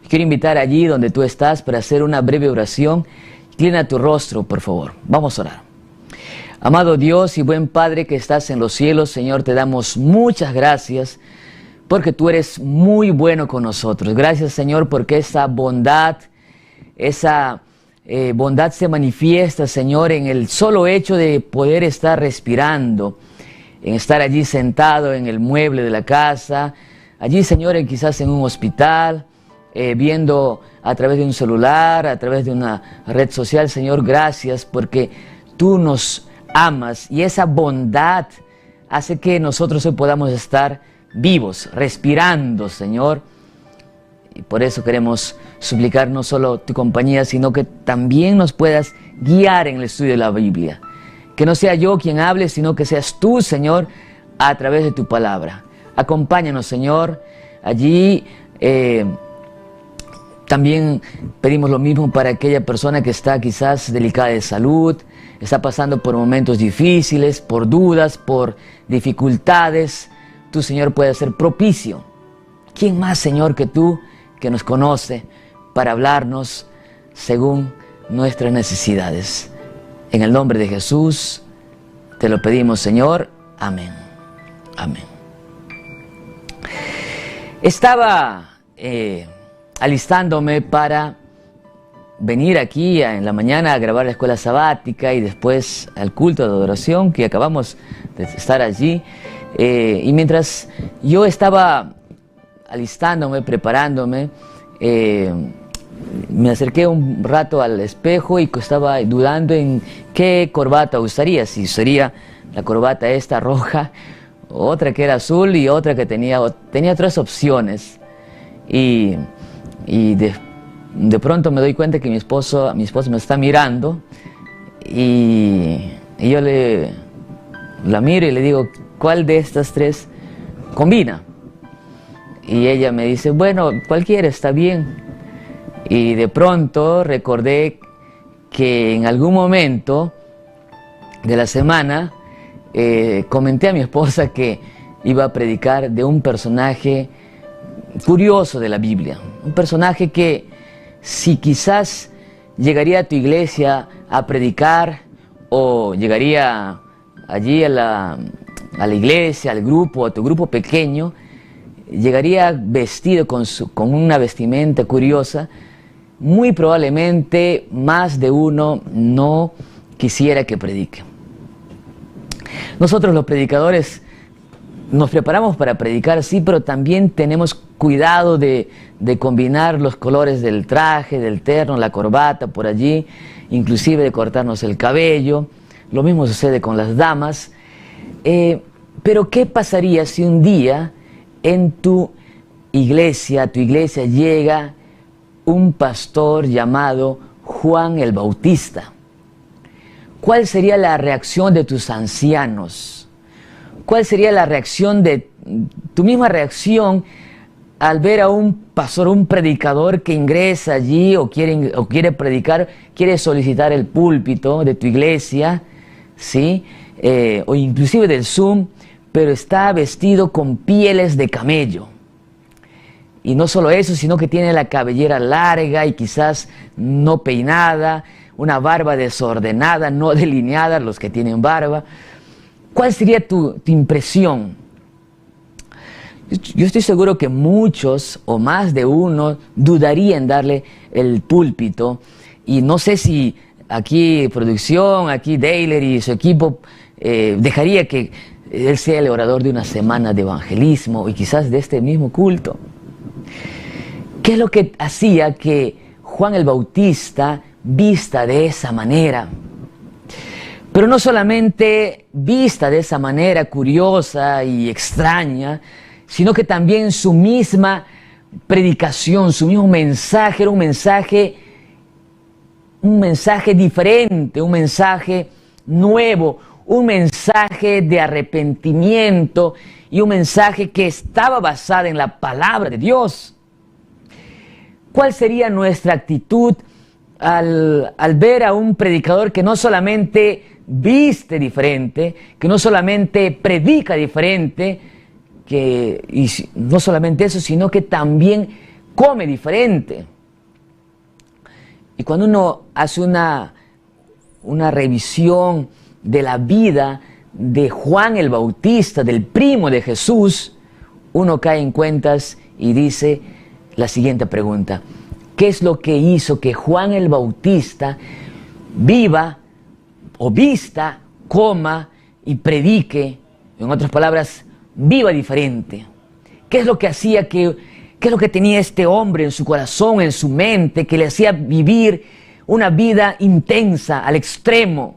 Quiero invitar allí donde tú estás para hacer una breve oración. Inclina tu rostro, por favor. Vamos a orar. Amado Dios y buen Padre que estás en los cielos, Señor, te damos muchas gracias porque tú eres muy bueno con nosotros. Gracias, Señor, porque esa bondad se manifiesta, Señor, en el solo hecho de poder estar respirando, en estar allí sentado en el mueble de la casa, allí, Señor, quizás en un hospital, viendo a través de un celular, a través de una red social. Señor, gracias porque tú nos amas y esa bondad hace que nosotros hoy podamos estar vivos, respirando, Señor. Y por eso queremos suplicar no solo tu compañía, sino que también nos puedas guiar en el estudio de la Biblia. Que no sea yo quien hable, sino que seas tú, Señor, a través de tu palabra. Acompáñanos, Señor, allí. También pedimos lo mismo para aquella persona que está quizás delicada de salud, está pasando por momentos difíciles, por dudas, por dificultades. Tú, Señor, puedes ser propicio. ¿Quién más, Señor, que tú, que nos conoce para hablarnos según nuestras necesidades? En el nombre de Jesús te lo pedimos, Señor. Amén. Amén. Estaba alistándome para venir aquí en la mañana a grabar la escuela sabática y después al culto de adoración que acabamos de estar allí. Y mientras yo estaba alistándome, preparándome, me acerqué un rato al espejo y estaba dudando en qué corbata usaría, si usaría la corbata esta roja, otra que era azul y otra que tenía tres opciones. Y de pronto me doy cuenta que mi esposo me está mirando y yo la miro y le digo, ¿cuál de estas tres combina? Y ella me dice, bueno, cualquiera está bien. Y de pronto recordé que en algún momento de la semana comenté a mi esposa que iba a predicar de un personaje curioso de la Biblia. Un personaje que si quizás llegaría a tu iglesia a predicar o llegaría allí a la iglesia, al grupo, a tu grupo pequeño, llegaría vestido con una vestimenta curiosa, muy probablemente más de uno no quisiera que predique. Nosotros los predicadores nos preparamos para predicar, sí, pero también tenemos cuidado de combinar los colores del traje, del terno, la corbata por allí, inclusive de cortarnos el cabello. Lo mismo sucede con las damas. Pero ¿qué pasaría si un día en tu iglesia llega un pastor llamado Juan el Bautista? ¿Cuál sería la reacción de tus ancianos? ¿Cuál sería la reacción tu misma reacción al ver a un pastor, un predicador que ingresa allí o quiere predicar, quiere solicitar el púlpito de tu iglesia, ¿sí? O inclusive del Zoom, pero está vestido con pieles de camello? Y no solo eso, sino que tiene la cabellera larga y quizás no peinada, una barba desordenada, no delineada, los que tienen barba. ¿Cuál sería tu impresión? Yo estoy seguro que muchos o más de uno dudarían darle el púlpito. Y no sé si aquí producción, aquí Dayler y su equipo dejaría que él sea el orador de una semana de evangelismo y quizás de este mismo culto. ¿Qué es lo que hacía que Juan el Bautista vista de esa manera? Pero no solamente vista de esa manera curiosa y extraña, sino que también su misma predicación, su mismo mensaje era un mensaje diferente, un mensaje nuevo, un mensaje de arrepentimiento y un mensaje que estaba basado en la palabra de Dios. ¿Cuál sería nuestra actitud al ver a un predicador que no solamente viste diferente, que no solamente predica diferente, y no solamente eso, sino que también come diferente. Y cuando uno hace una revisión de la vida de Juan el Bautista, del primo de Jesús, uno cae en cuentas y dice la siguiente pregunta: ¿qué es lo que hizo que Juan el Bautista viva o vista, coma y predique? En otras palabras, viva diferente. ¿Qué es lo que hacía qué es lo que tenía este hombre en su corazón, en su mente, que le hacía vivir una vida intensa, al extremo?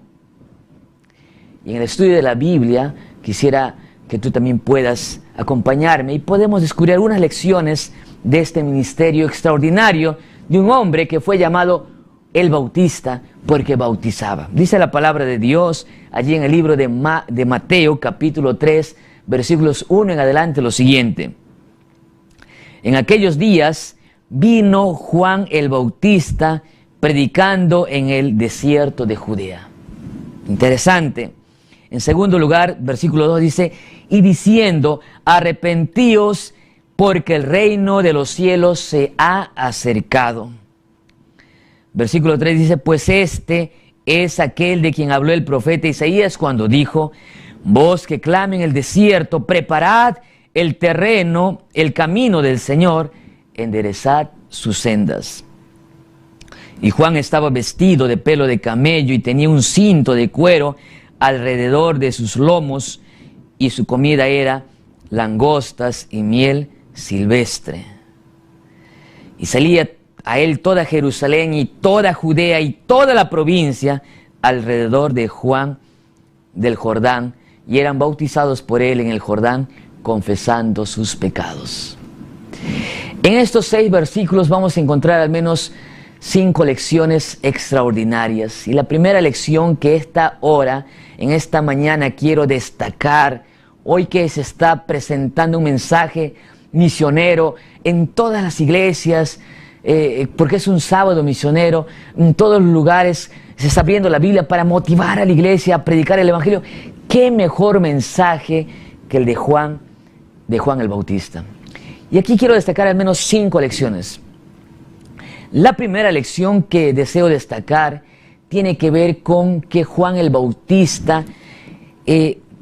Y en el estudio de la Biblia quisiera que tú también puedas acompañarme y podemos descubrir algunas lecciones de este ministerio extraordinario de un hombre que fue llamado el Bautista porque bautizaba. Dice la palabra de Dios allí en el libro de Mateo capítulo 3 versículos 1 en adelante lo siguiente: en aquellos días vino Juan el Bautista predicando en el desierto de Judea. Interesante. En segundo lugar, versículo 2 dice: y diciendo, arrepentíos porque el reino de los cielos se ha acercado. Versículo 3 dice: pues este es aquel de quien habló el profeta Isaías cuando dijo: voz que clame en el desierto, preparad el terreno, el camino del Señor, enderezad sus sendas. Y Juan estaba vestido de pelo de camello y tenía un cinto de cuero alrededor de sus lomos, y su comida era langostas y miel silvestre. Y salía a él toda Jerusalén y toda Judea y toda la provincia alrededor de Juan del Jordán, y eran bautizados por él en el Jordán, confesando sus pecados. En estos 6 versículos vamos a encontrar al menos 5 lecciones extraordinarias. Y la primera lección que en esta mañana quiero destacar, hoy que se está presentando un mensaje misionero en todas las iglesias, porque es un sábado misionero, en todos los lugares se está abriendo la Biblia para motivar a la iglesia a predicar el Evangelio. ¿Qué mejor mensaje que el de Juan el Bautista? Y aquí quiero destacar al menos 5 lecciones. La primera lección que deseo destacar tiene que ver con que Juan el Bautista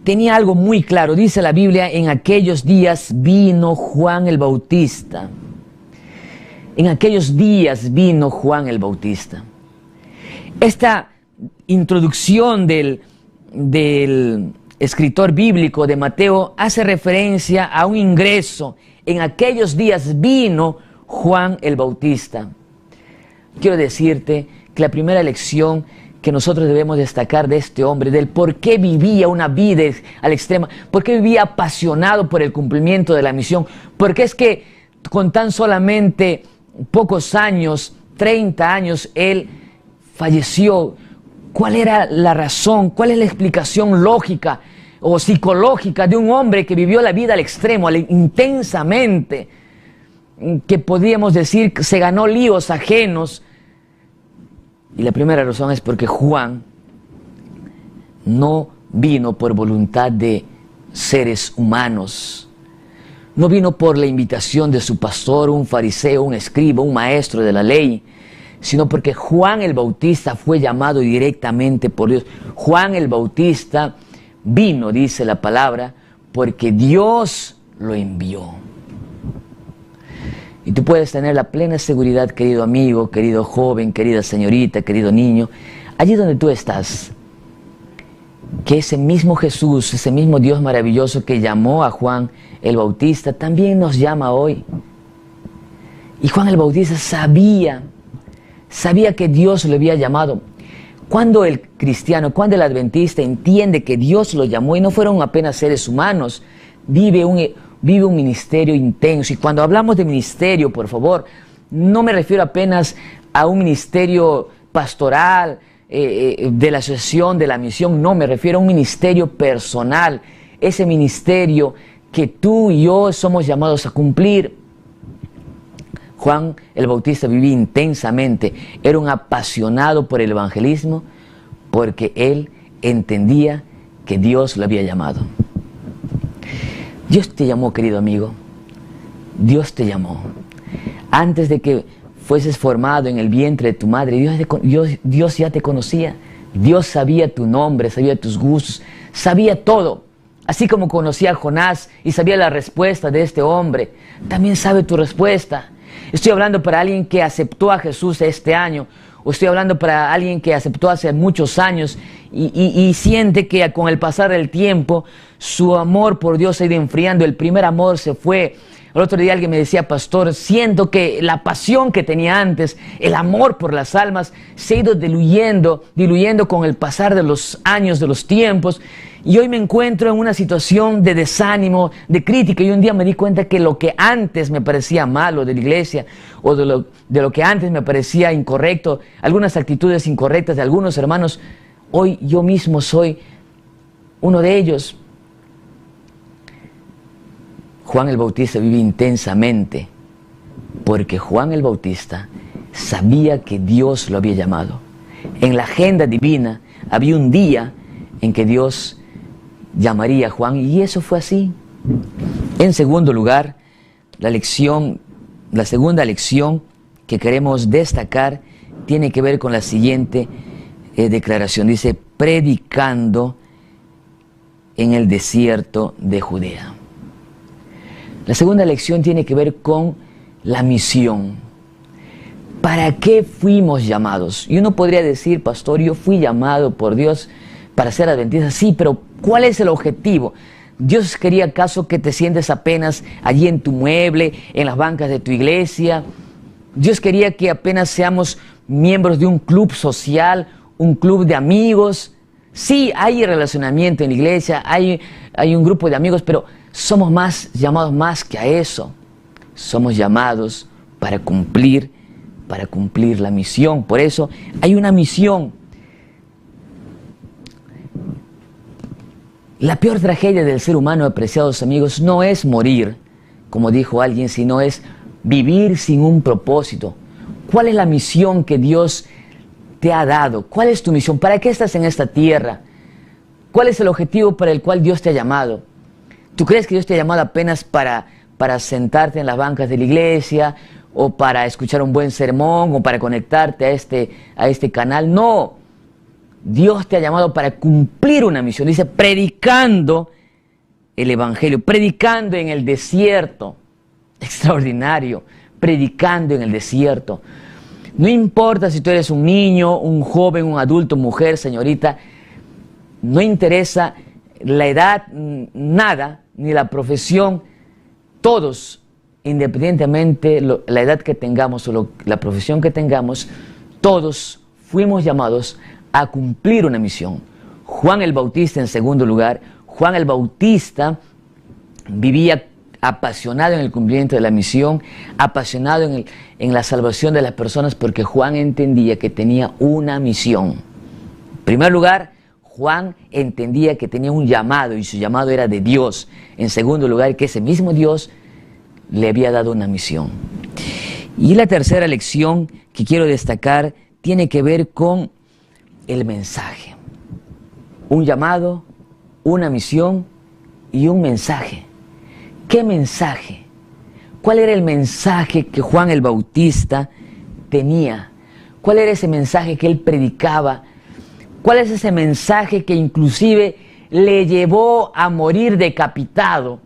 tenía algo muy claro. Dice la Biblia: en aquellos días vino Juan el Bautista. En aquellos días vino Juan el Bautista. Esta introducción del escritor bíblico de Mateo hace referencia a un ingreso. En aquellos días vino Juan el Bautista. Quiero decirte que la primera lección que nosotros debemos destacar de este hombre, del por qué vivía una vida al extremo, por qué vivía apasionado por el cumplimiento de la misión, porque es que con tan solamente pocos años, 30 años, él falleció. ¿Cuál era la razón? ¿Cuál es la explicación lógica o psicológica de un hombre que vivió la vida al extremo, intensamente, que podríamos decir que se ganó líos ajenos? Y la primera razón es porque Juan no vino por voluntad de seres humanos, no vino por la invitación de su pastor, un fariseo, un escriba, un maestro de la ley, sino porque Juan el Bautista fue llamado directamente por Dios. Juan el Bautista vino, dice la palabra, porque Dios lo envió. Y tú puedes tener la plena seguridad, querido amigo, querido joven, querida señorita, querido niño, allí donde tú estás, que ese mismo Jesús, ese mismo Dios maravilloso que llamó a Juan el Bautista, también nos llama hoy. Y Juan el Bautista sabía que Dios lo había llamado. Cuando el cristiano, cuando el adventista entiende que Dios lo llamó y no fueron apenas seres humanos, vive un ministerio intenso. Y cuando hablamos de ministerio, por favor, no me refiero apenas a un ministerio pastoral, de la asociación, de la misión. No, me refiero a un ministerio personal, ese ministerio que tú y yo somos llamados a cumplir. Juan el Bautista vivía intensamente, era un apasionado por el evangelismo, porque él entendía que Dios lo había llamado. Dios te llamó, querido amigo. Dios te llamó. Antes de que fueses formado en el vientre de tu madre, Dios ya te conocía. Dios sabía tu nombre, sabía tus gustos, sabía todo. Así como conocía a Jonás y sabía la respuesta de este hombre, también sabe tu respuesta. Estoy hablando para alguien que aceptó a Jesús este año, o estoy hablando para alguien que aceptó hace muchos años y siente que con el pasar del tiempo su amor por Dios se ha ido enfriando, el primer amor se fue. El otro día alguien me decía: pastor, siento que la pasión que tenía antes, el amor por las almas, se ha ido diluyendo con el pasar de los años, de los tiempos. Y hoy me encuentro en una situación de desánimo, de crítica. Y un día me di cuenta que lo que antes me parecía malo de la iglesia, o de lo que antes me parecía incorrecto, algunas actitudes incorrectas de algunos hermanos, hoy yo mismo soy uno de ellos. Juan el Bautista vive intensamente porque Juan el Bautista sabía que Dios lo había llamado. En la agenda divina había un día en que Dios llamaría a Juan, y eso fue así. En segundo lugar, la segunda lección que queremos destacar tiene que ver con la siguiente declaración. Dice: predicando en el desierto de Judea. La segunda lección tiene que ver con la misión. ¿Para qué fuimos llamados? Y uno podría decir: pastor, yo fui llamado por Dios para ser adventista. Sí, pero ¿cuál es el objetivo? ¿Dios quería acaso que te sientes apenas allí en tu mueble, en las bancas de tu iglesia? ¿Dios quería que apenas seamos miembros de un club social, un club de amigos? Sí, hay relacionamiento en la iglesia, hay un grupo de amigos, pero somos llamados más que a eso. Somos llamados para cumplir la misión. Por eso hay una misión. La peor tragedia del ser humano, apreciados amigos, no es morir, como dijo alguien, sino es vivir sin un propósito. ¿Cuál es la misión que Dios te ha dado? ¿Cuál es tu misión? ¿Para qué estás en esta tierra? ¿Cuál es el objetivo para el cual Dios te ha llamado? ¿Tú crees que Dios te ha llamado apenas para sentarte en las bancas de la iglesia, o para escuchar un buen sermón, o para conectarte a este canal? No. Dios te ha llamado para cumplir una misión. Dice: predicando el evangelio, predicando en el desierto. Extraordinario, predicando en el desierto. No importa si tú eres un niño, un joven, un adulto, mujer, señorita, no interesa la edad, nada, ni la profesión. Todos, independientemente la edad que tengamos o la profesión que tengamos, todos fuimos llamados a cumplir una misión. Juan el Bautista, en segundo lugar, Juan el Bautista vivía apasionado en el cumplimiento de la misión, apasionado en la salvación de las personas, porque Juan entendía que tenía una misión. En primer lugar, Juan entendía que tenía un llamado, y su llamado era de Dios. En segundo lugar, que ese mismo Dios le había dado una misión. Y la tercera lección que quiero destacar tiene que ver con el mensaje. Un llamado, una misión y un mensaje. ¿Qué mensaje? ¿Cuál era el mensaje que Juan el Bautista tenía? ¿Cuál era ese mensaje que él predicaba? ¿Cuál es ese mensaje que inclusive le llevó a morir decapitado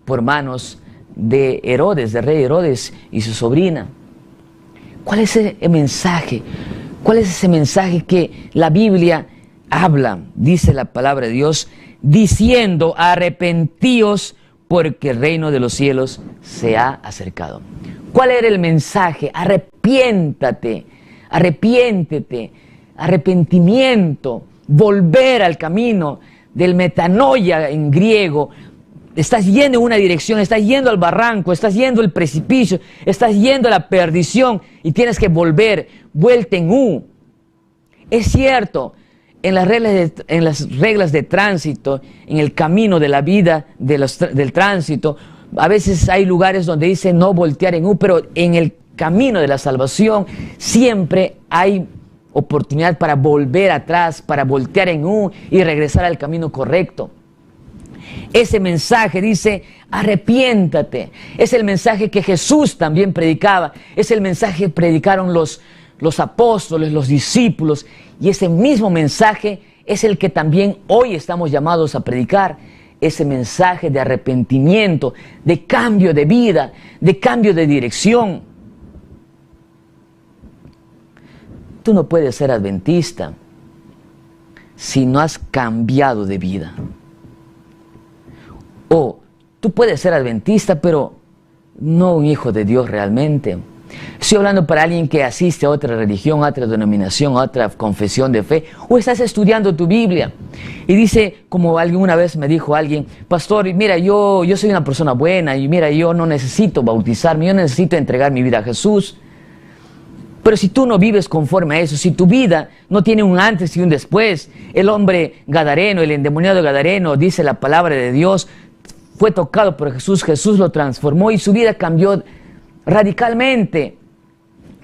por manos de Herodes, del rey Herodes y su sobrina? ¿Cuál es ese mensaje? ¿Cuál es ese mensaje que la Biblia habla? Dice la palabra de Dios, diciendo: arrepentíos porque el reino de los cielos se ha acercado. ¿Cuál era el mensaje? Arrepiéntate, arrepiéntete, arrepentimiento, volver al camino del metanoia en griego. Estás yendo en una dirección, estás yendo al barranco, estás yendo al precipicio, estás yendo a la perdición y tienes que volver, vuelta en U. Es cierto, en las reglas de tránsito, en el camino de la vida del tránsito, a veces hay lugares donde dice no voltear en U, pero en el camino de la salvación siempre hay oportunidad para volver atrás, para voltear en U y regresar al camino correcto. Ese mensaje dice, arrepiéntate. Es el mensaje que Jesús también predicaba. Es el mensaje que predicaron los apóstoles, los discípulos. Y ese mismo mensaje es el que también hoy estamos llamados a predicar. Ese mensaje de arrepentimiento, de cambio de vida, de cambio de dirección. Tú no puedes ser adventista si no has cambiado de vida. O tú puedes ser adventista, pero no un hijo de Dios realmente. Estoy hablando para alguien que asiste a otra religión, a otra denominación, a otra confesión de fe, o estás estudiando tu Biblia y dice, como alguna vez me dijo alguien, pastor, mira, yo soy una persona buena y mira, yo no necesito bautizarme, yo necesito entregar mi vida a Jesús. Pero si tú no vives conforme a eso, si tu vida no tiene un antes y un después, el hombre gadareno, el endemoniado gadareno, dice la palabra de Dios, fue tocado por Jesús, Jesús lo transformó y su vida cambió radicalmente,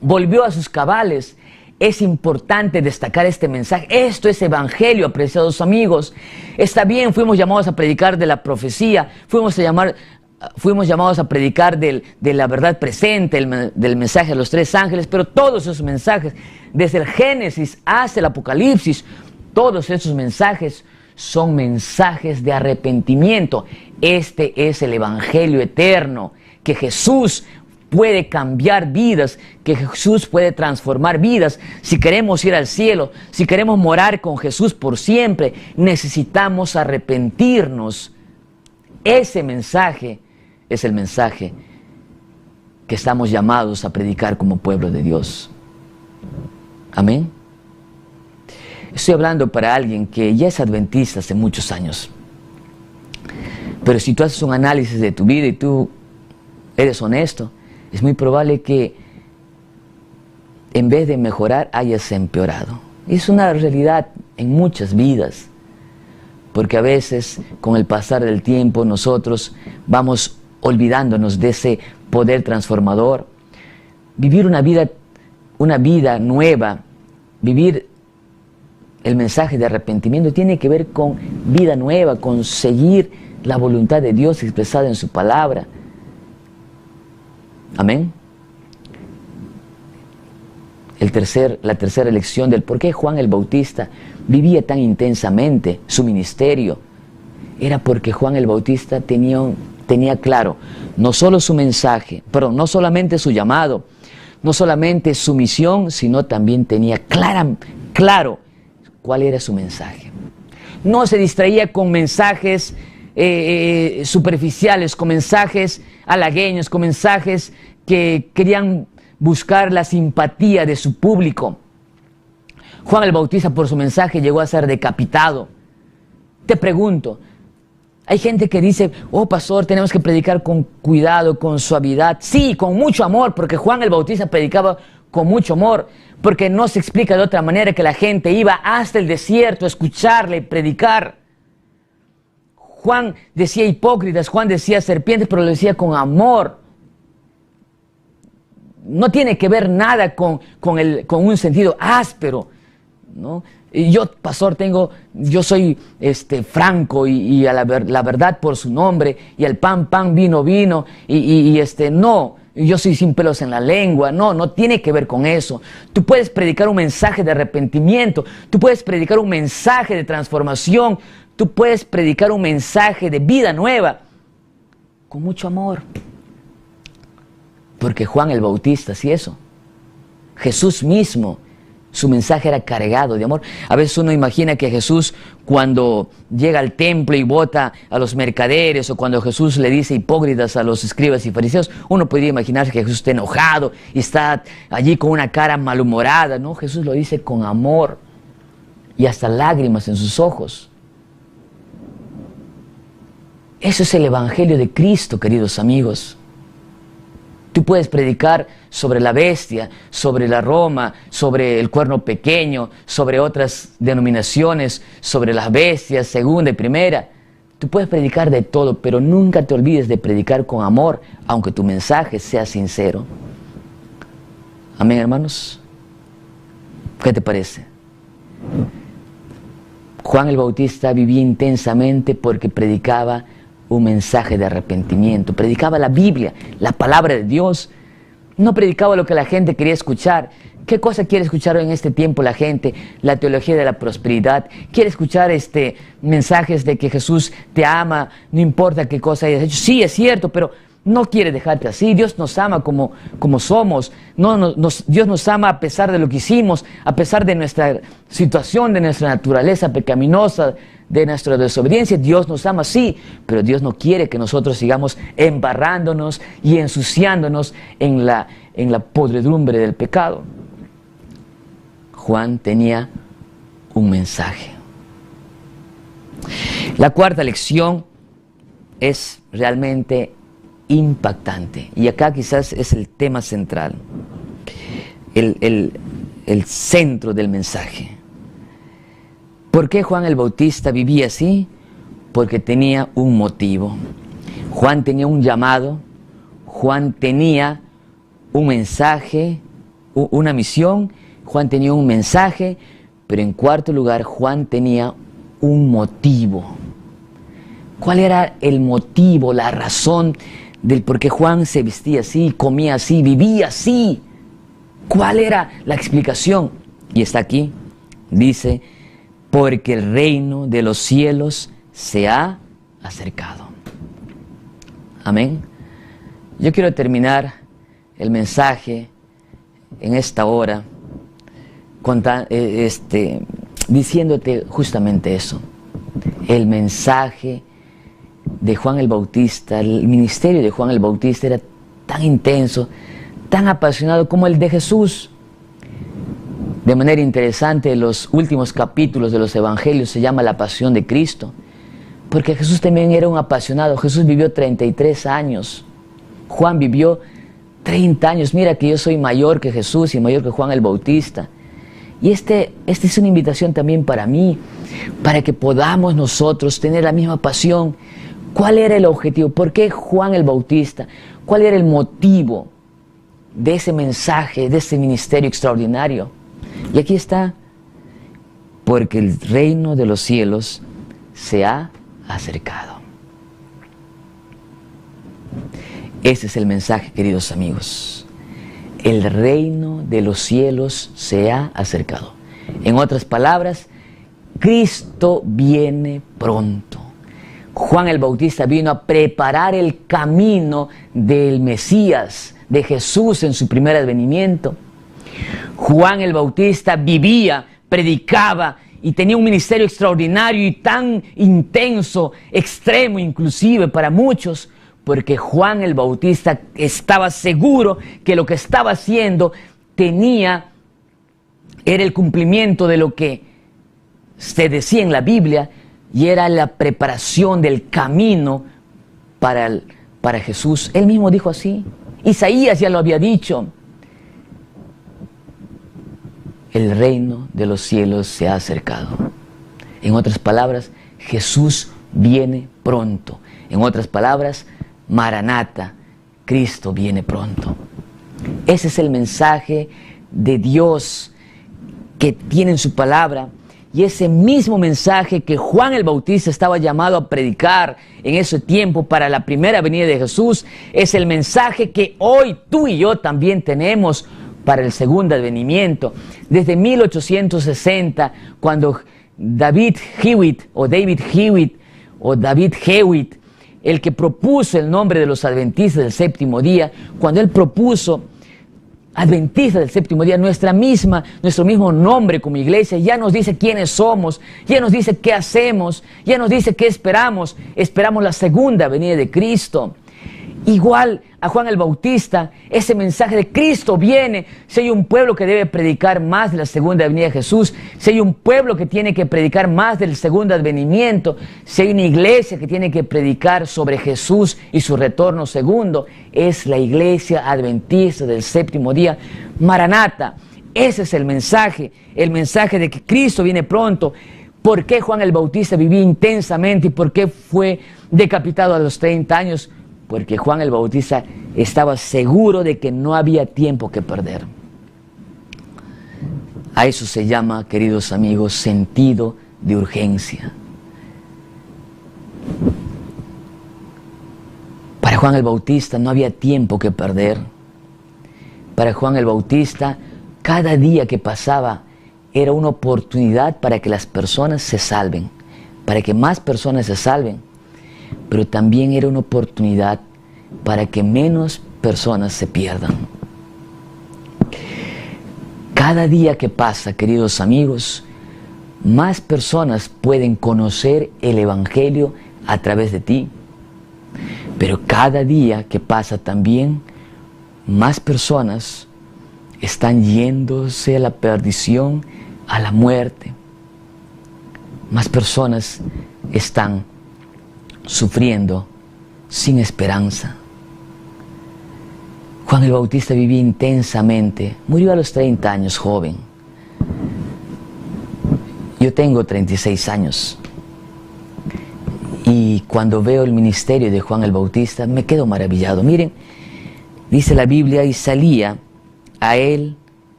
volvió a sus cabales. Es importante destacar este mensaje. Esto es evangelio, apreciados amigos. Está bien, fuimos llamados a predicar de la profecía, fuimos llamados a predicar de la verdad presente, del mensaje de los tres ángeles, pero todos esos mensajes, desde el Génesis hasta el Apocalipsis, todos esos mensajes son mensajes de arrepentimiento. Este es el evangelio eterno, que Jesús puede cambiar vidas, que Jesús puede transformar vidas. Si queremos ir al cielo, si queremos morar con Jesús por siempre, necesitamos arrepentirnos. Ese mensaje es el mensaje que estamos llamados a predicar como pueblo de Dios. Amén. Estoy hablando para alguien que ya es adventista hace muchos años. Pero si tú haces un análisis de tu vida y tú eres honesto, es muy probable que en vez de mejorar hayas empeorado. Es una realidad en muchas vidas, porque a veces con el pasar del tiempo nosotros vamos olvidándonos de ese poder transformador. Vivir una vida nueva, vivir el mensaje de arrepentimiento tiene que ver con vida nueva, con seguir la voluntad de Dios expresada en su palabra. Amén. La tercera lección del por qué Juan el Bautista vivía tan intensamente su ministerio era porque Juan el Bautista tenía claro no solo su mensaje, pero no solamente su llamado, no solamente su misión, sino también tenía claro cuál era su mensaje. No se distraía con mensajes superficiales, con mensajes halagueños, con mensajes que querían buscar la simpatía de su público. Juan el Bautista por su mensaje llegó a ser decapitado. Te pregunto, hay gente que dice, oh pastor, tenemos que predicar con cuidado, con suavidad. Sí, con mucho amor, porque Juan el Bautista predicaba con mucho amor, porque no se explica de otra manera que la gente iba hasta el desierto a escucharle predicar. Juan decía hipócritas, Juan decía serpientes, pero lo decía con amor. No tiene que ver nada con un sentido áspero, ¿no? Y yo, pastor, yo soy franco y a la verdad por su nombre, y al pan, vino, no, yo soy sin pelos en la lengua. No tiene que ver con eso. Tú puedes predicar un mensaje de arrepentimiento, tú puedes predicar un mensaje de transformación, tú puedes predicar un mensaje de vida nueva, con mucho amor. Porque Juan el Bautista hacía eso. Jesús mismo, su mensaje era cargado de amor. A veces uno imagina que Jesús, cuando llega al templo y bota a los mercaderes, o cuando Jesús le dice hipócritas a los escribas y fariseos, uno podría imaginarse que Jesús está enojado y está allí con una cara malhumorada. No, Jesús lo dice con amor y hasta lágrimas en sus ojos. Eso es el evangelio de Cristo, queridos amigos. Tú puedes predicar sobre la bestia, sobre la Roma, sobre el cuerno pequeño, sobre otras denominaciones, sobre las bestias, segunda y primera. Tú puedes predicar de todo, pero nunca te olvides de predicar con amor, aunque tu mensaje sea sincero. Amén, hermanos. ¿Qué te parece? Juan el Bautista vivía intensamente porque predicaba un mensaje de arrepentimiento, predicaba la Biblia, la palabra de Dios, no predicaba lo que la gente quería escuchar. ¿Qué cosa quiere escuchar en este tiempo la gente? La teología de la prosperidad. Quiere escuchar mensajes de que Jesús te ama, no importa qué cosa hayas hecho. Sí, es cierto, pero no quiere dejarte así. Dios nos ama como somos. Dios nos ama a pesar de lo que hicimos, a pesar de nuestra situación, de nuestra naturaleza pecaminosa, de nuestra desobediencia. Dios nos ama, sí, pero Dios no quiere que nosotros sigamos embarrándonos y ensuciándonos en la podredumbre del pecado. Juan tenía un mensaje. La cuarta lección es realmente impactante, y acá quizás es el tema central, el centro del mensaje. ¿Por qué Juan el Bautista vivía así? Porque tenía un motivo. Juan tenía un llamado, Juan tenía un mensaje, una misión, Juan tenía un mensaje, pero en cuarto lugar, Juan tenía un motivo. ¿Cuál era el motivo, la razón del por qué Juan se vestía así, comía así, vivía así? ¿Cuál era la explicación? Y está aquí, dice: porque el reino de los cielos se ha acercado. Amén. Yo quiero terminar el mensaje en esta hora diciéndote justamente eso. El mensaje de Juan el Bautista, el ministerio de Juan el Bautista era tan intenso, tan apasionado como el de Jesús. De manera interesante, los últimos capítulos de los evangelios se llama la pasión de Cristo, porque Jesús también era un apasionado. Jesús vivió 33 años, Juan vivió 30 años. Mira que yo soy mayor que Jesús y mayor que Juan el Bautista. Y esta es una invitación también para mí, para que podamos nosotros tener la misma pasión. ¿Cuál era el objetivo? ¿Por qué Juan el Bautista? ¿Cuál era el motivo de ese mensaje, de ese ministerio extraordinario? Y aquí está: porque el reino de los cielos se ha acercado. Ese es el mensaje, queridos amigos. El reino de los cielos se ha acercado. En otras palabras, Cristo viene pronto. Juan el Bautista vino a preparar el camino del Mesías, de Jesús en su primer advenimiento. Juan el Bautista vivía, predicaba y tenía un ministerio extraordinario y tan intenso, extremo inclusive para muchos, porque Juan el Bautista estaba seguro que lo que estaba haciendo era el cumplimiento de lo que se decía en la Biblia, y era la preparación del camino para Jesús. Él mismo dijo así. Isaías ya lo había dicho: el reino de los cielos se ha acercado. En otras palabras, Jesús viene pronto. En otras palabras, Maranata, Cristo viene pronto. Ese es el mensaje de Dios que tiene en su palabra, y ese mismo mensaje que Juan el Bautista estaba llamado a predicar en ese tiempo para la primera venida de Jesús, es el mensaje que hoy tú y yo también tenemos para el segundo advenimiento. Desde 1860, cuando David Hewitt, el que propuso el nombre de los adventistas del séptimo día, cuando él propuso adventistas del séptimo día, nuestro mismo nombre como iglesia ya nos dice quiénes somos, ya nos dice qué hacemos, ya nos dice qué esperamos. Esperamos la segunda venida de Cristo. Igual a Juan el Bautista, ese mensaje de Cristo viene. Si hay un pueblo que debe predicar más de la segunda venida de Jesús, si hay un pueblo que tiene que predicar más del segundo advenimiento, si hay una iglesia que tiene que predicar sobre Jesús y su retorno segundo, es la iglesia adventista del séptimo día, Maranata. Ese es el mensaje de que Cristo viene pronto. ¿Por qué Juan el Bautista vivía intensamente y por qué fue decapitado a los 30 años? Porque Juan el Bautista estaba seguro de que no había tiempo que perder. A eso se llama, queridos amigos, sentido de urgencia. Para Juan el Bautista no había tiempo que perder. Para Juan el Bautista, cada día que pasaba era una oportunidad para que las personas se salven, para que más personas se salven, pero también era una oportunidad para que menos personas se pierdan. Cada día que pasa, queridos amigos, más personas pueden conocer el Evangelio a través de ti. Pero cada día que pasa también, más personas están yéndose a la perdición, a la muerte. Más personas están sufriendo sin esperanza. Juan el Bautista vivía intensamente, murió a los 30 años, joven. Yo tengo 36 años. Y cuando veo el ministerio de Juan el Bautista, me quedo maravillado. Miren, dice la Biblia, y salía a él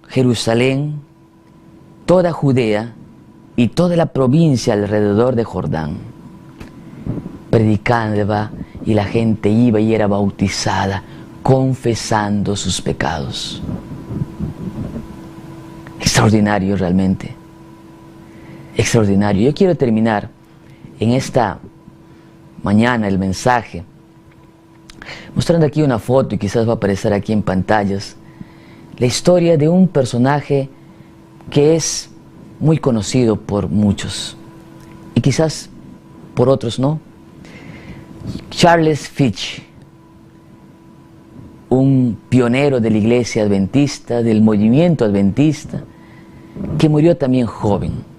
Jerusalén, toda Judea y toda la provincia alrededor de Jordán. Predicaba y la gente iba y era bautizada, confesando sus pecados. Extraordinario realmente. Extraordinario. Yo quiero terminar en esta mañana el mensaje mostrando aquí una foto, y quizás va a aparecer aquí en pantallas, la historia de un personaje que es muy conocido por muchos y quizás por otros no. Charles Fitch, un pionero de la iglesia adventista, del movimiento adventista, que murió también joven.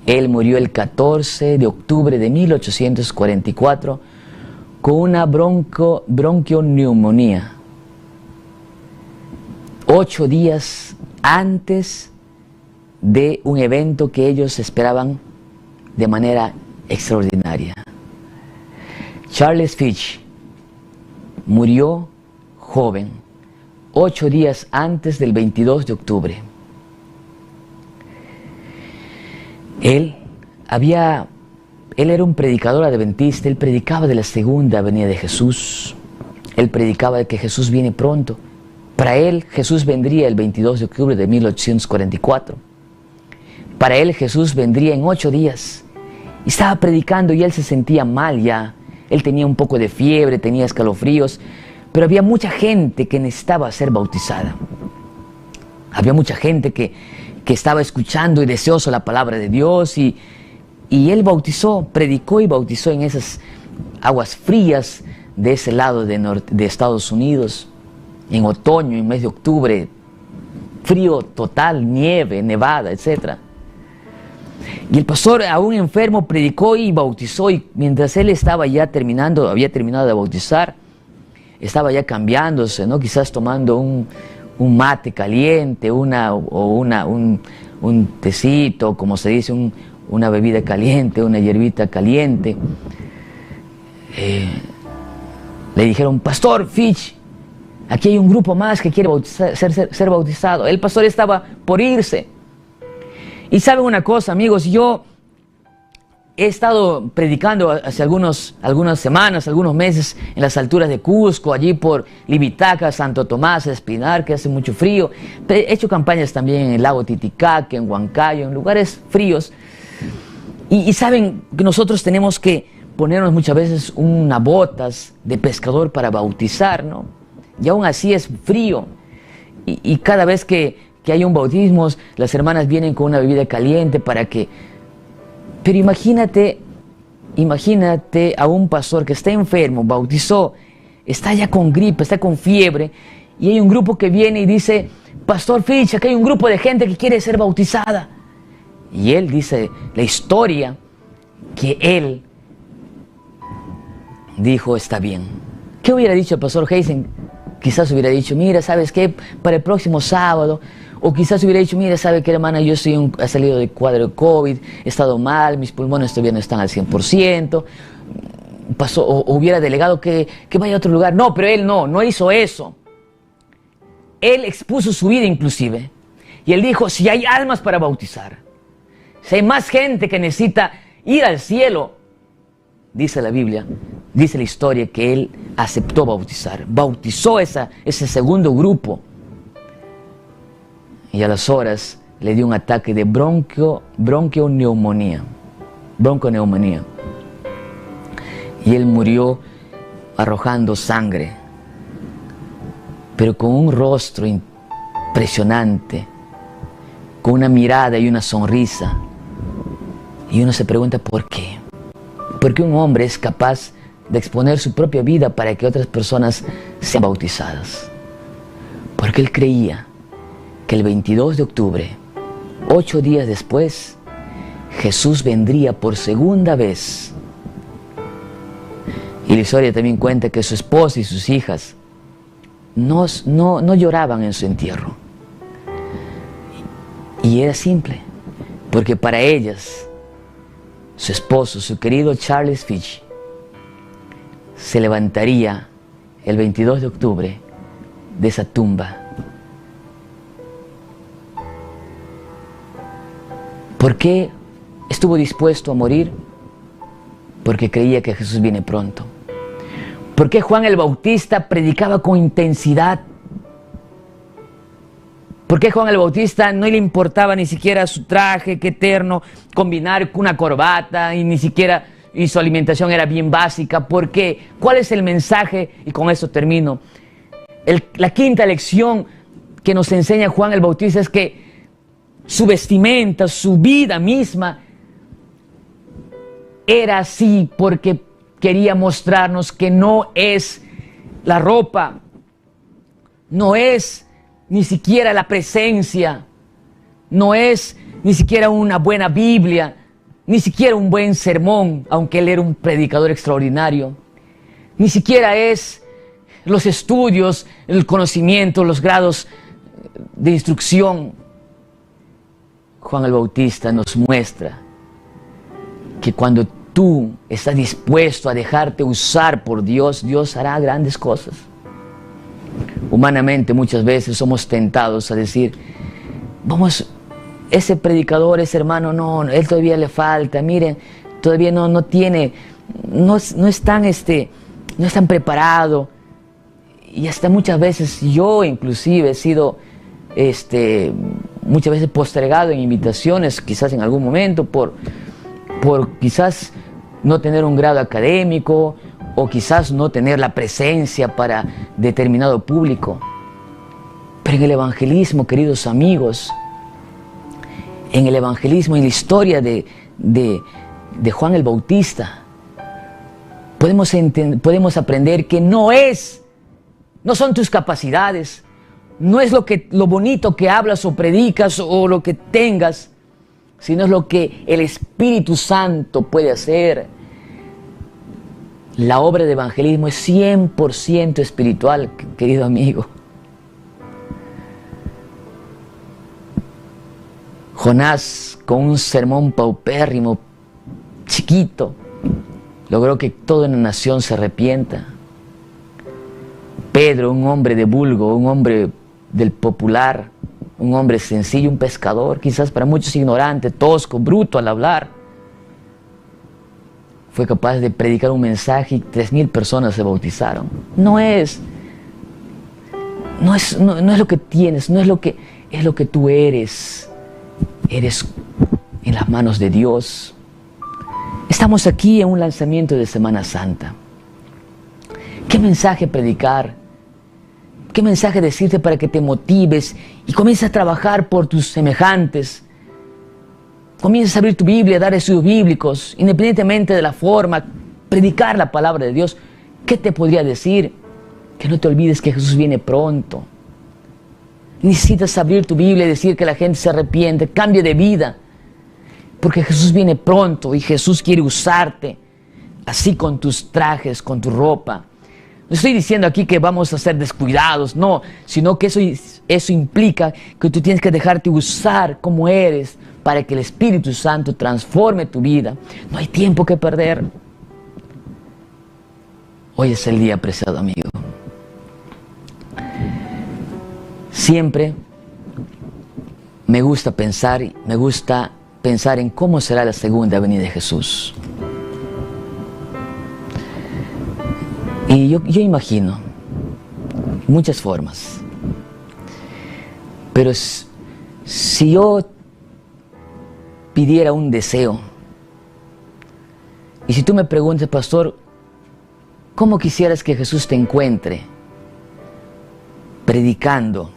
Él murió el 14 de octubre de 1844 con una bronquioneumonía, 8 días antes de un evento que ellos esperaban de manera extraordinaria. Charles Fitch murió joven, 8 días antes del 22 de octubre. Él era un predicador adventista. Él predicaba de la segunda venida de Jesús. Él predicaba de que Jesús viene pronto. Para él, Jesús vendría el 22 de octubre de 1844. Para él, Jesús vendría en 8 días. Y estaba predicando y él se sentía mal ya. Él tenía un poco de fiebre, tenía escalofríos, pero había mucha gente que necesitaba ser bautizada. Había mucha gente que estaba escuchando y deseoso la palabra de Dios, y él bautizó, predicó y bautizó en esas aguas frías de ese lado de Estados Unidos, en otoño, en mes de octubre, frío total, nieve, nevada, etc. Y el pastor, aún enfermo, predicó y bautizó, y mientras él estaba ya había terminado de bautizar, estaba ya cambiándose, ¿no? Quizás tomando un mate caliente, un tecito, como se dice, una bebida caliente, una hierbita caliente. Le dijeron: Pastor Fitch, aquí hay un grupo más que quiere ser bautizado. El pastor estaba por irse. Y saben una cosa, amigos, yo he estado predicando hace algunas semanas, algunos meses, en las alturas de Cusco, allí por Libitaca, Santo Tomás, Espinar, que hace mucho frío. He hecho campañas también en el lago Titicaca, en Huancayo, en lugares fríos. Y saben que nosotros tenemos que ponernos muchas veces unas botas de pescador para bautizar, ¿no? Y aún así es frío. Y cada vez que hay un bautismo, las hermanas vienen con una bebida caliente para que... Pero imagínate a un pastor que está enfermo, bautizó, está ya con gripe, está con fiebre, y hay un grupo que viene y dice: Pastor Fitch, aquí hay un grupo de gente que quiere ser bautizada. Y él dice la historia que él dijo: está bien. ¿Qué hubiera dicho el pastor Heisen? Quizás hubiera dicho: mira, ¿sabes qué? Para el próximo sábado. O quizás hubiera dicho: mira, ¿sabe qué, hermana? Yo he salido de cuadro de COVID, he estado mal, mis pulmones todavía no están al 100%. O hubiera delegado que vaya a otro lugar. No, pero él no hizo eso. Él expuso su vida inclusive. Y él dijo: si hay almas para bautizar, Si hay más gente que necesita ir al cielo, dice la Biblia, dice la historia que él aceptó bautizar. Bautizó ese segundo grupo. Y a las horas le dio un ataque de bronquioneumonía. Y él murió arrojando sangre, pero con un rostro impresionante, con una mirada y una sonrisa. Y uno se pregunta ¿por qué? ¿Por qué un hombre es capaz de exponer su propia vida para que otras personas sean bautizadas? Porque él creía que el 22 de octubre, 8 días después, Jesús vendría por segunda vez. Y la historia también cuenta que su esposa y sus hijas no lloraban en su entierro. Y era simple, porque para ellas, su esposo, su querido Charles Fitch, se levantaría el 22 de octubre de esa tumba. ¿Por qué estuvo dispuesto a morir? Porque creía que Jesús viene pronto. ¿Por qué Juan el Bautista predicaba con intensidad? ¿Por qué Juan el Bautista no le importaba ni siquiera su traje, qué terno, combinar con una corbata y su alimentación era bien básica? ¿Por qué? ¿Cuál es el mensaje? Y con eso termino. La quinta lección que nos enseña Juan el Bautista es que su vestimenta, su vida misma era así porque quería mostrarnos que no es la ropa, no es ni siquiera la presencia, no es ni siquiera una buena Biblia, ni siquiera un buen sermón, aunque él era un predicador extraordinario, ni siquiera es los estudios, el conocimiento, los grados de instrucción. Juan el Bautista nos muestra que cuando tú estás dispuesto a dejarte usar por Dios, Dios hará grandes cosas. Humanamente muchas veces somos tentados a decir, vamos, ese predicador, ese hermano, no, él todavía le falta, miren, todavía no es tan preparado. Y hasta muchas veces yo inclusive he sido muchas veces postergado en invitaciones, quizás en algún momento por quizás no tener un grado académico o quizás no tener la presencia para determinado público. Pero en el evangelismo, queridos amigos, en el evangelismo, en la historia de Juan el Bautista, podemos aprender que no son tus capacidades, no es lo bonito que hablas o predicas o lo que tengas, sino es lo que el Espíritu Santo puede hacer. La obra de evangelismo es 100% espiritual, querido amigo. Jonás, con un sermón paupérrimo, chiquito, logró que toda una nación se arrepienta. Pedro, un hombre de vulgo, un hombre del popular, un hombre sencillo, un pescador, quizás para muchos ignorante, tosco, bruto al hablar, fue capaz de predicar un mensaje y 3,000 personas se bautizaron. No es lo que tienes, no es lo que tú eres. Eres en las manos de Dios. Estamos aquí en un lanzamiento de Semana Santa. ¿Qué mensaje predicar? ¿Qué mensaje decirte para que te motives y comiences a trabajar por tus semejantes? Comiences a abrir tu Biblia, a dar estudios bíblicos, independientemente de la forma, predicar la palabra de Dios. ¿Qué te podría decir? Que no te olvides que Jesús viene pronto. Necesitas abrir tu Biblia y decir que la gente se arrepiente, cambie de vida, porque Jesús viene pronto y Jesús quiere usarte, así con tus trajes, con tu ropa. No estoy diciendo aquí que vamos a ser descuidados, no, sino que eso implica que tú tienes que dejarte usar como eres para que el Espíritu Santo transforme tu vida. No hay tiempo que perder. Hoy es el día, preciado amigo. Siempre me gusta pensar, me gusta pensar en cómo será la segunda venida de Jesús. Y yo imagino muchas formas. Pero si yo pidiera un deseo, y si tú me preguntas, pastor, ¿cómo quisieras que Jesús te encuentre predicando?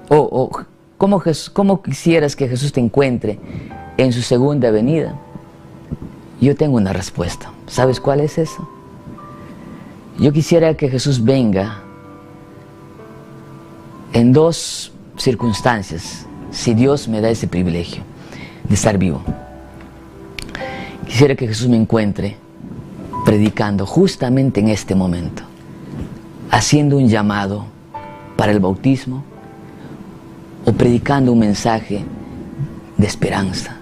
O ¿cómo quisieras que Jesús te encuentre en su segunda venida? Yo tengo una respuesta. ¿Sabes cuál es esa? Yo quisiera que Jesús venga en dos circunstancias, si Dios me da ese privilegio de estar vivo. Quisiera que Jesús me encuentre predicando justamente en este momento, haciendo un llamado para el bautismo o predicando un mensaje de esperanza.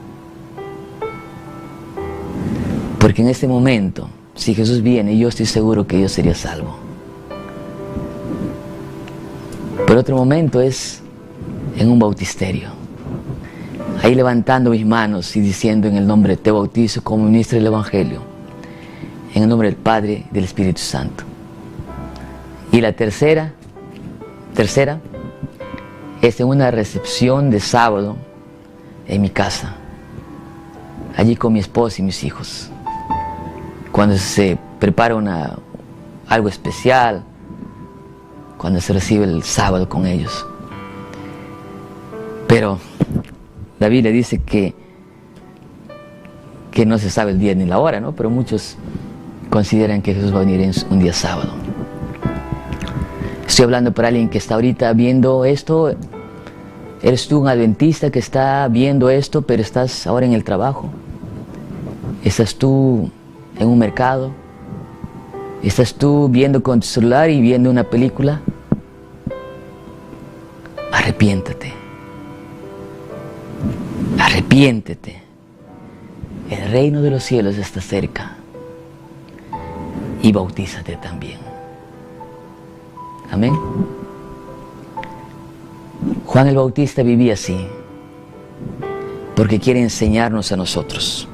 Porque en este momento, si Jesús viene, yo estoy seguro que yo sería salvo. Pero otro momento es en un bautisterio, ahí levantando mis manos y diciendo: en el nombre te bautizo como ministro del Evangelio, en el nombre del Padre y del Espíritu Santo. Y la tercera es en una recepción de sábado en mi casa, allí con mi esposa y mis hijos, cuando se prepara algo especial, cuando se recibe el sábado con ellos. Pero la Biblia dice que no se sabe el día ni la hora, ¿no? Pero muchos consideran que Jesús va a venir en un día sábado. Estoy hablando para alguien que está ahorita viendo esto. ¿Eres tú un adventista que está viendo esto, pero estás ahora en el trabajo? ¿Estás tú en un mercado? ¿Estás tú viendo con tu celular y viendo una película? Arrepiéntate. Arrepiéntete. El reino de los cielos está cerca. Y bautízate también. Amén. Juan el Bautista vivía así, porque quiere enseñarnos a nosotros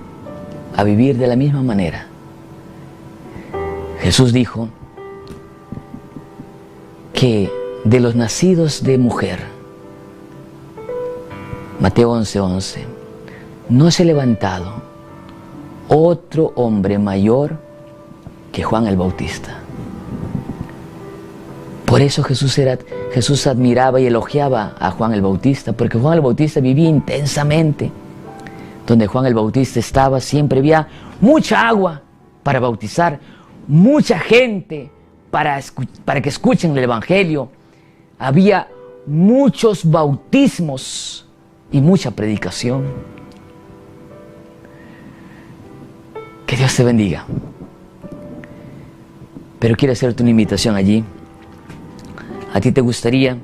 a vivir de la misma manera. Jesús dijo que de los nacidos de mujer, Mateo 11:11, no se ha levantado otro hombre mayor que Juan el Bautista. Por eso Jesús admiraba y elogiaba a Juan el Bautista, porque Juan el Bautista vivía intensamente. Donde Juan el Bautista estaba, siempre había mucha agua para bautizar, mucha gente para que escuchen el Evangelio. Había muchos bautismos y mucha predicación. Que Dios te bendiga. Pero quiero hacerte una invitación allí. ¿A ti te gustaría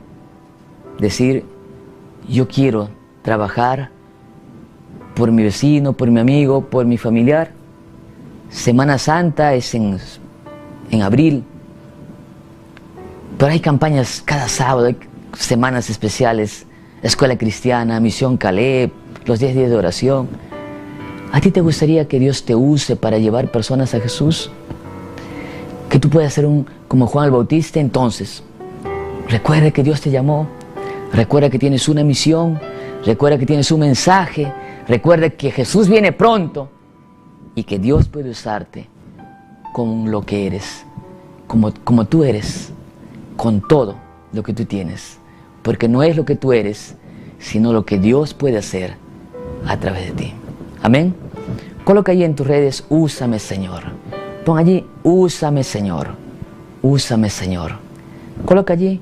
decir: yo quiero trabajar por mi vecino, por mi amigo, por mi familiar? Semana Santa es en abril, pero hay campañas cada sábado, hay semanas especiales, Escuela Cristiana, Misión Caleb, los 10 días de oración. ¿A ti te gustaría que Dios te use para llevar personas a Jesús? Que tú puedas ser como Juan el Bautista. Entonces, recuerda que Dios te llamó, recuerda que tienes una misión, recuerda que tienes un mensaje, recuerda que Jesús viene pronto y que Dios puede usarte con lo que eres, como tú eres, con todo lo que tú tienes, porque no es lo que tú eres, sino lo que Dios puede hacer a través de ti. Amén. Coloca allí en tus redes: úsame, Señor. Pon allí: úsame, Señor. Úsame, Señor. Coloca allí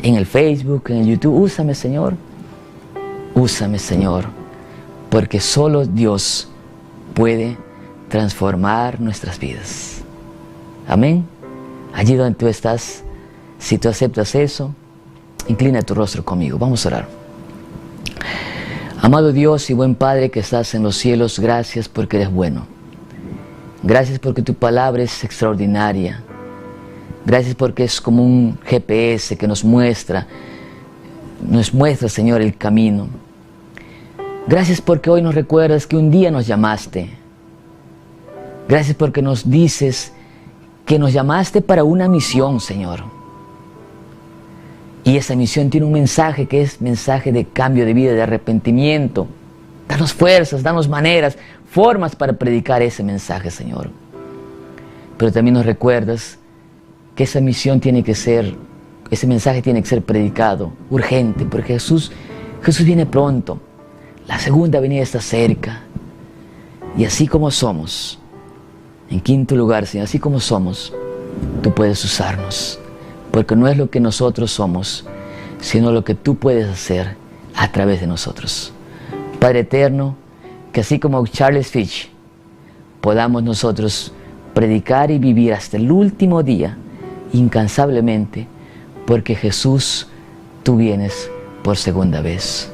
en el Facebook, en el YouTube: úsame, Señor. Úsame, Señor. Porque solo Dios puede transformar nuestras vidas. Amén. Allí donde tú estás, si tú aceptas eso, inclina tu rostro conmigo. Vamos a orar. Amado Dios y buen Padre que estás en los cielos, gracias porque eres bueno. Gracias porque tu palabra es extraordinaria. Gracias porque es como un GPS que nos muestra, Señor, el camino. Gracias porque hoy nos recuerdas que un día nos llamaste. Gracias porque nos dices que nos llamaste para una misión, Señor. Y esa misión tiene un mensaje que es mensaje de cambio de vida, de arrepentimiento. Danos fuerzas, danos maneras, formas para predicar ese mensaje, Señor. Pero también nos recuerdas que esa misión tiene que ser, ese mensaje tiene que ser predicado urgente, porque Jesús viene pronto. La segunda venida está cerca. Y así como somos, en quinto lugar, Señor, así como somos, tú puedes usarnos. Porque no es lo que nosotros somos, sino lo que tú puedes hacer a través de nosotros. Padre eterno, que así como Charles Fitch, podamos nosotros predicar y vivir hasta el último día, incansablemente, porque Jesús, tú vienes por segunda vez.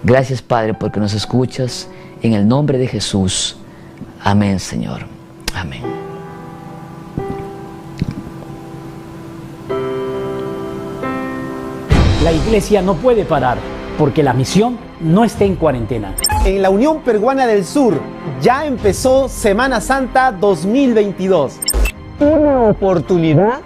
Gracias, Padre, porque nos escuchas. En el nombre de Jesús. Amén, Señor. Amén. La iglesia no puede parar porque la misión no está en cuarentena. En la Unión Peruana del Sur ya empezó Semana Santa 2022. Una oportunidad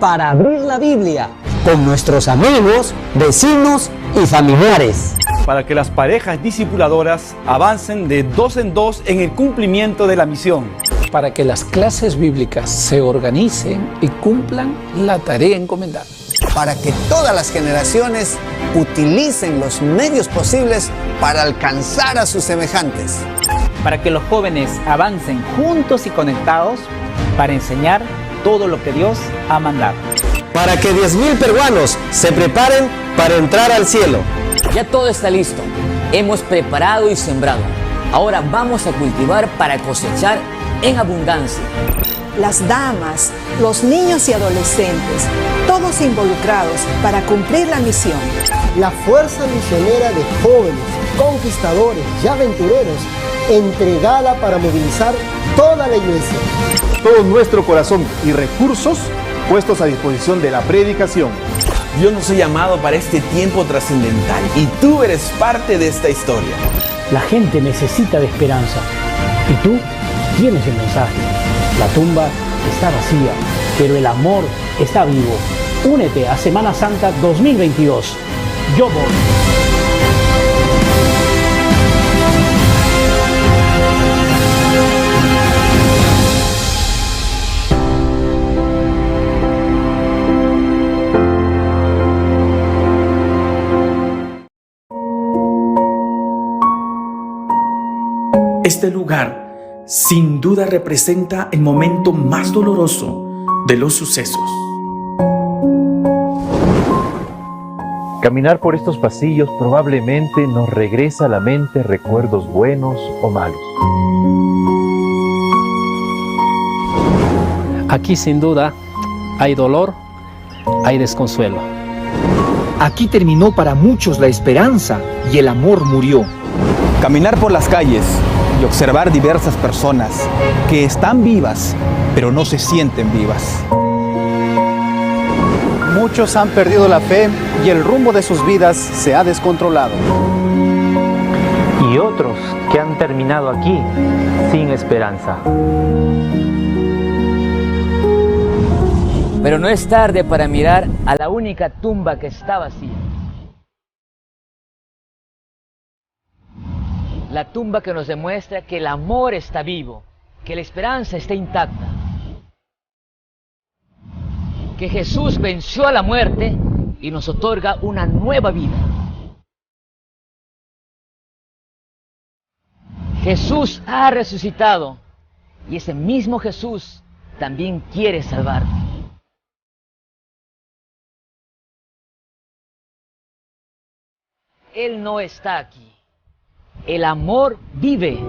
para abrir la Biblia con nuestros amigos, vecinos y familiares. Para que las parejas discipuladoras avancen de dos en dos en el cumplimiento de la misión. Para que las clases bíblicas se organicen y cumplan la tarea encomendada. Para que todas las generaciones utilicen los medios posibles para alcanzar a sus semejantes. Para que los jóvenes avancen juntos y conectados para enseñar todo lo que Dios ha mandado. Para que 10.000 peruanos se preparen para entrar al cielo. Ya todo está listo. Hemos preparado y sembrado. Ahora vamos a cultivar para cosechar en abundancia. Las damas, los niños y adolescentes, todos involucrados para cumplir la misión. La fuerza misionera de jóvenes, conquistadores y aventureros, entregada para movilizar toda la iglesia. Todo nuestro corazón y recursos puestos a disposición de la predicación. Dios nos ha llamado para este tiempo trascendental y tú eres parte de esta historia. La gente necesita de esperanza y tú tienes el mensaje. La tumba está vacía, pero el amor está vivo. Únete a Semana Santa 2022. Yo voy. Este lugar sin duda representa el momento más doloroso de los sucesos. Caminar por estos pasillos probablemente nos regresa a la mente recuerdos buenos o malos. Aquí sin duda hay dolor, hay desconsuelo. Aquí terminó para muchos la esperanza y el amor murió. Caminar por las calles y observar diversas personas que están vivas, pero no se sienten vivas. Muchos han perdido la fe y el rumbo de sus vidas se ha descontrolado. Y otros que han terminado aquí sin esperanza. Pero no es tarde para mirar a la única tumba que está vacía. La tumba que nos demuestra que el amor está vivo, que la esperanza está intacta. Que Jesús venció a la muerte y nos otorga una nueva vida. Jesús ha resucitado y ese mismo Jesús también quiere salvarte. Él no está aquí. El amor vive.